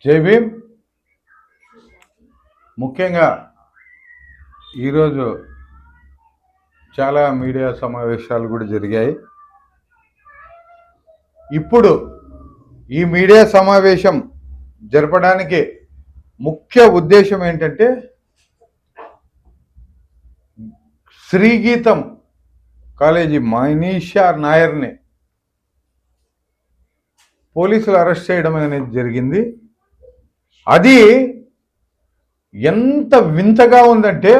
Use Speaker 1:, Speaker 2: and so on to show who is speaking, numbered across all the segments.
Speaker 1: జై భీమ్. ముఖ్యంగా ఈరోజు చాలా మీడియా సమావేశాలు కూడా జరిగాయి. ఇప్పుడు ఈ మీడియా సమావేశం జరపడానికి ముఖ్య ఉద్దేశం ఏంటంటే శ్రీగీతం కాలేజీ మనీషా నాయర్ని పోలీసులు అరెస్ట్ చేయడం అనేది జరిగింది. అది ఎంత వింతగా ఉందంటే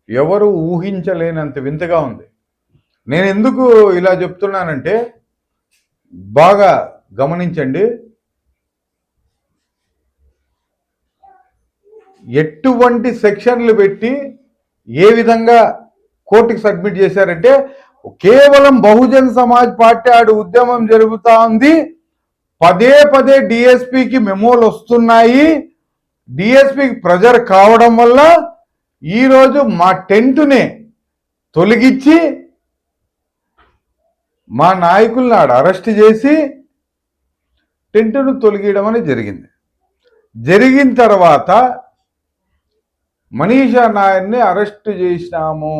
Speaker 1: ఎవరు ఊహించలేనంత వింతగా ఉంది. నేను ఎందుకు ఇలా చెప్తున్నానంటే బాగా గమనించండి. ఎటువంటి సెక్షన్లు పెట్టి ఏ విధంగా కోర్టుకి సబ్మిట్ చేశారంటే కేవలం బహుజన్ సమాజ్ పార్టీ ఆడు ఉద్యమం జరుగుతూ ఉంది, పదే పదే డిఎస్పికి మెమోలు వస్తున్నాయి, డిఎస్పికి ప్రెజర్ కావడం వల్ల ఈరోజు మా టెంటుని తొలగించి మా నాయకుల్ని ఆడ అరెస్ట్ చేసి టెంటును తొలగించడం అనేది జరిగింది. జరిగిన తర్వాత మనీషా నాయర్ని అరెస్ట్ చేసినాము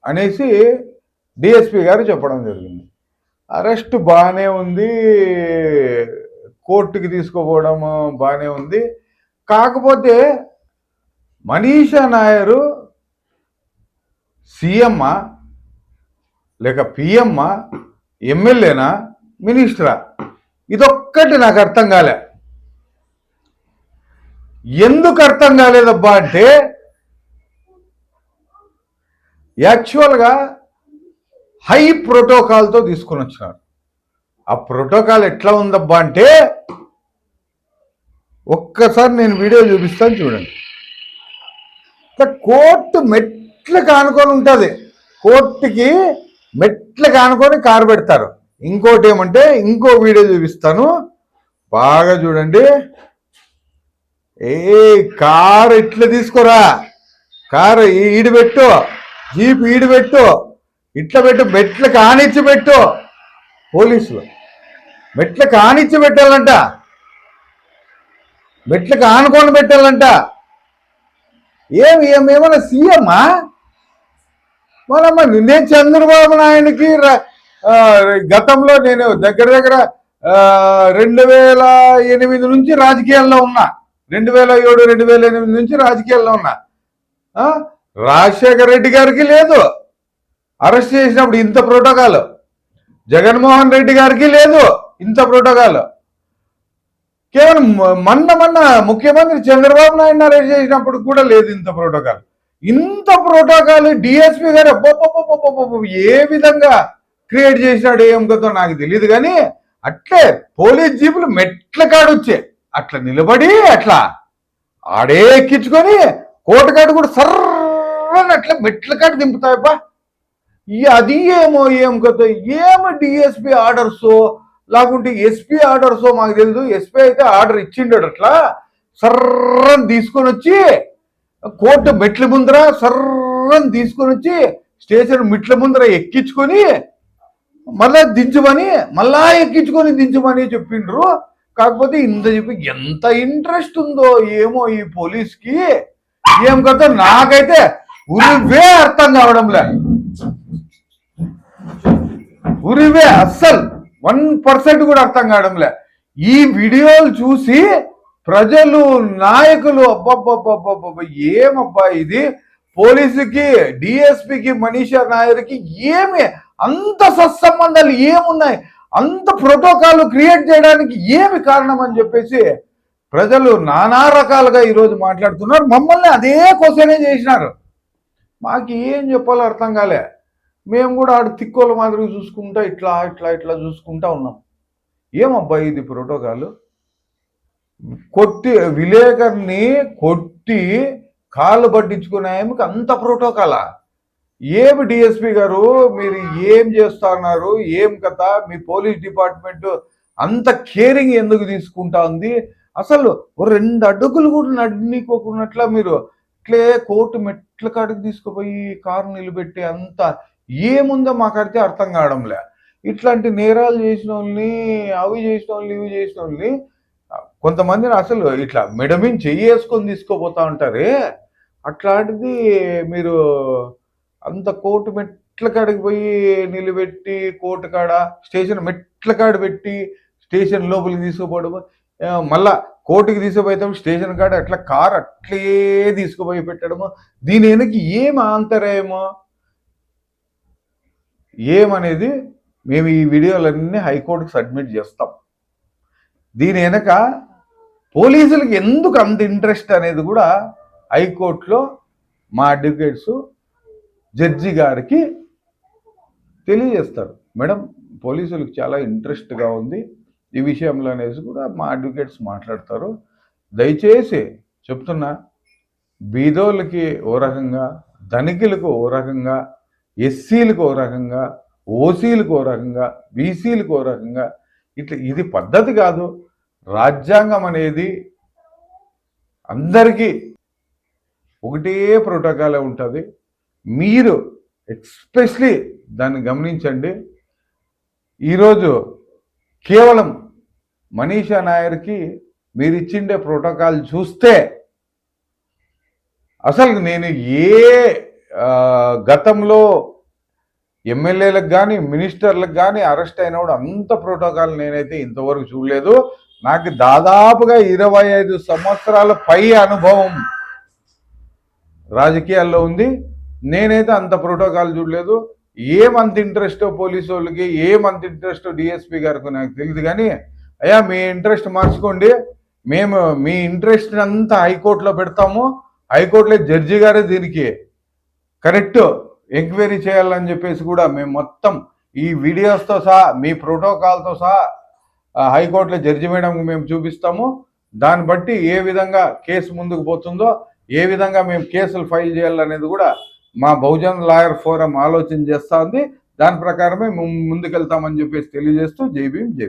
Speaker 1: అనేసి డిఎస్పి గారు చెప్పడం జరిగింది. అరెస్ట్ బాగానే ఉంది, కోర్టుకి తీసుకుపోవడం బాగానే ఉంది. కాకపోతే మనీషా నాయరు సీఎమ్మా లేక పిఎమ్మా, ఎమ్మెల్యేనా, మినిస్టరా? ఇదొక్కటి నాకు అర్థం కాలే. ఎందుకు అర్థం కాలేదబ్బా అంటే యాక్చువల్గా హై ప్రోటోకాల్తో తీసుకుని వచ్చినారు. ఆ ప్రోటోకాల్ ఎట్లా ఉందబ్బా అంటే ఒక్కసారి నేను వీడియో చూపిస్తాను చూడండి. కోర్టు మెట్లకు ఆనుకొని ఉంటుంది, కోర్టుకి మెట్లకు ఆనుకొని కారు పెడతారు. ఇంకోటి ఏమంటే ఇంకో వీడియో చూపిస్తాను, బాగా చూడండి. కారు ఇట్లా తీసుకోరా, కారు ఈడు పెట్టు, జీప్ ఈడు పెట్టు, ఇట్లా పెట్టు, మెట్లకు ఆనిచ్చి పెట్టు. పోలీసులు మెట్లకు ఆనిచ్చి పెట్టాలంట, మెట్లకు ఆనుకొని పెట్టాలంట. ఏమేమన్నా సీఎమ్మా? మనమ్మ నేను చంద్రబాబు నాయుడికి గతంలో నేను దగ్గర 2008 నుంచి రాజకీయాల్లో ఉన్నా, 2007, 2008 నుంచి రాజకీయాల్లో ఉన్నా. రాజశేఖర రెడ్డి గారికి లేదు అరెస్ట్ చేసినప్పుడు ఇంత ప్రోటోకాల్, జగన్మోహన్ రెడ్డి గారికి లేదు ఇంత ప్రోటోకాల్. కేవలం మొన్న ముఖ్యమంత్రి చంద్రబాబు నాయుడు అరెస్ట్ చేసినప్పుడు కూడా లేదు ఇంత ప్రోటోకాల్. ఇంత ప్రోటోకాల్ డిఎస్పీ గారు ఏ విధంగా క్రియేట్ చేసినాడు ఏం కదో నాకు తెలియదు. కానీ అట్లే పోలీస్ జీపులు మెట్ల కాడొచ్చే అట్లా నిలబడి అట్లా ఆడే ఎక్కించుకొని కోటకాడు కూడా సర్రని అట్లా మెట్ల కాడ దింపుతాయబ్బా. అది ఏమో ఏం కదో, ఏమో డిఎస్పీ ఆర్డర్సో లేకుంటే ఎస్పీ ఆర్డర్సో మాకు తెలియదు. ఎస్పీ అయితే ఆర్డర్ ఇచ్చిండాడు, అట్లా సర్రని తీసుకొని వచ్చి కోర్టు మెట్ల ముందర సర్రని తీసుకొని వచ్చి స్టేషన్ మెట్ల ముందర ఎక్కించుకొని మళ్ళా దించమని, మళ్ళా ఎక్కించుకొని దించమని చెప్పిండ్రు. కాకపోతే ఇంత చెప్పి ఎంత ఇంట్రెస్ట్ ఉందో ఏమో ఈ పోలీస్కి ఏం కదా, నాకైతే ఉరివే అర్థం కావడం లే, ఉరివే అస్సలు 1% కూడా అర్థం కావడం లే. ఈ వీడియోలు చూసి ప్రజలు, నాయకులు అబ్బబ్బబ్బబ్బబ్బ ఏమబ్బా ఇది, పోలీసుకి, డిఎస్పికి, మనీషా నాయర్కి ఏమి అంత సత్సంబంధాలు ఏమున్నాయి, అంత ప్రోటోకాల్ క్రియేట్ చేయడానికి ఏమి కారణం అని చెప్పేసి ప్రజలు నానా రకాలుగా ఈరోజు మాట్లాడుతున్నారు. మమ్మల్ని అదే క్వశ్చనే చేసినారు. మాకు ఏం చెప్పాలో అర్థం కాలే. మేము కూడా ఆడు తిక్కోల మాదిరి చూసుకుంటా ఇట్లా ఇట్లా ఇట్లా చూసుకుంటా ఉన్నాం. ఏమబ్బా ఇది ప్రోటోకాల్? కొట్టి విలేకర్ని కొట్టి కాళ్ళు పట్టించుకునేందుకు అంత ప్రోటోకాలా? ఏమి డిఎస్పీ గారు మీరు ఏం చేస్తున్నారు, ఏం కథ? మీ పోలీస్ డిపార్ట్మెంట్ అంత కేరింగ్ ఎందుకు తీసుకుంటా ఉంది? అసలు 2 అడుగులు కూడా నడినీకోకున్నట్ల మీరు ఇట్లే కోర్టు మెట్ల కాడికి తీసుకుపోయి కారు నిలబెట్టే అంత ఏముందో మాకైతే అర్థం కావడంలే. ఇట్లాంటి నేరాలు చేసిన వాళ్ళని, అవి చేసిన వాళ్ళని, ఇవి చేసిన వాళ్ళని కొంతమందిని అసలు ఇట్లా మెడమిన్ చెయ్యేసుకొని తీసుకోపోతా ఉంటారే, అట్లాంటిది మీరు అంత కోర్టు మెట్ల కాడికి పోయి నిలబెట్టి కోర్టు కాడ స్టేషన్ మెట్ల కాడ పెట్టి స్టేషన్ లోపలికి తీసుకుపోవడం, మళ్ళా కోర్టుకి తీసుకుపోతే స్టేషన్ కాడ అట్లా కారు అట్లే తీసుకుపోయి పెట్టడము, దీని వెనక ఏం ఆంతర్యమో ఏమనేది మేము ఈ వీడియోలన్నీ హైకోర్టుకు సబ్మిట్ చేస్తాం. దీని వెనక పోలీసులకు ఎందుకు అంత ఇంట్రెస్ట్ అనేది కూడా హైకోర్టులో మా అడ్వకేట్స్ జడ్జి గారికి తెలియజేస్తారు. మేడం, పోలీసులకు చాలా ఇంట్రెస్ట్గా ఉంది ఈ విషయంలో అనేసి కూడా మా అడ్వకేట్స్ మాట్లాడతారు. దయచేసి చెప్తున్నా, బీదోళ్ళకి ఓ రకంగా, ధనికులకు ఓ రకంగా, ఎస్సీలకు ఓ రకంగా, ఓసీలకు ఓ రకంగా, బీసీలకు ఓ రకంగా, ఇట్లా ఇది పద్ధతి కాదు. రాజ్యాంగం అనేది అందరికీ ఒకటే ప్రోటోకాలే ఉంటుంది. మీరు ఎస్పెషలీ దాన్ని గమనించండి. ఈరోజు కేవలం మనీషా నాయర్కి మీరు ఇచ్చిండే ప్రోటోకాల్ చూస్తే అసలు నేను గతంలో ఎమ్మెల్యేలకు కానీ మినిస్టర్లకు కానీ అరెస్ట్ అయినప్పుడు అంత ప్రోటోకాల్ నేనైతే ఇంతవరకు చూడలేదు. నాకు దాదాపుగా 25 సంవత్సరాల పై అనుభవం రాజకీయాల్లో ఉంది. నేనైతే అంత ప్రోటోకాల్ చూడలేదు. ఏమంత ఇంట్రెస్ట్ పోలీసు వాళ్ళకి, ఏమంత ఇంట్రెస్ట్ డిఎస్పీ గారికి నాకు తెలియదు. కానీ అయ్యా, మీ ఇంట్రెస్ట్ మార్చుకోండి, మేము మీ ఇంట్రెస్ట్ అంతా హైకోర్టులో పెడతాము, హైకోర్టులో జడ్జి గారే దీనికి కరెక్ట్ ఎంక్వైరీ చేయాలని చెప్పేసి కూడా మేము మొత్తం ఈ వీడియోస్తో సహా మీ ప్రోటోకాల్తో సహా హైకోర్టులో జడ్జి మేడంకి మేము చూపిస్తాము. దాన్ని బట్టి ఏ విధంగా కేసు ముందుకు పోతుందో, ఏ విధంగా మేము కేసులు ఫైల్ చేయాలనేది కూడా మా బహుజన్ లాయర్ ఫోరం ఆలోచన చేస్తూ ఉంది. దాని ప్రకారమే ముందుకెళ్తామని చెప్పేసి తెలియజేస్తూ జై భీమ్, జై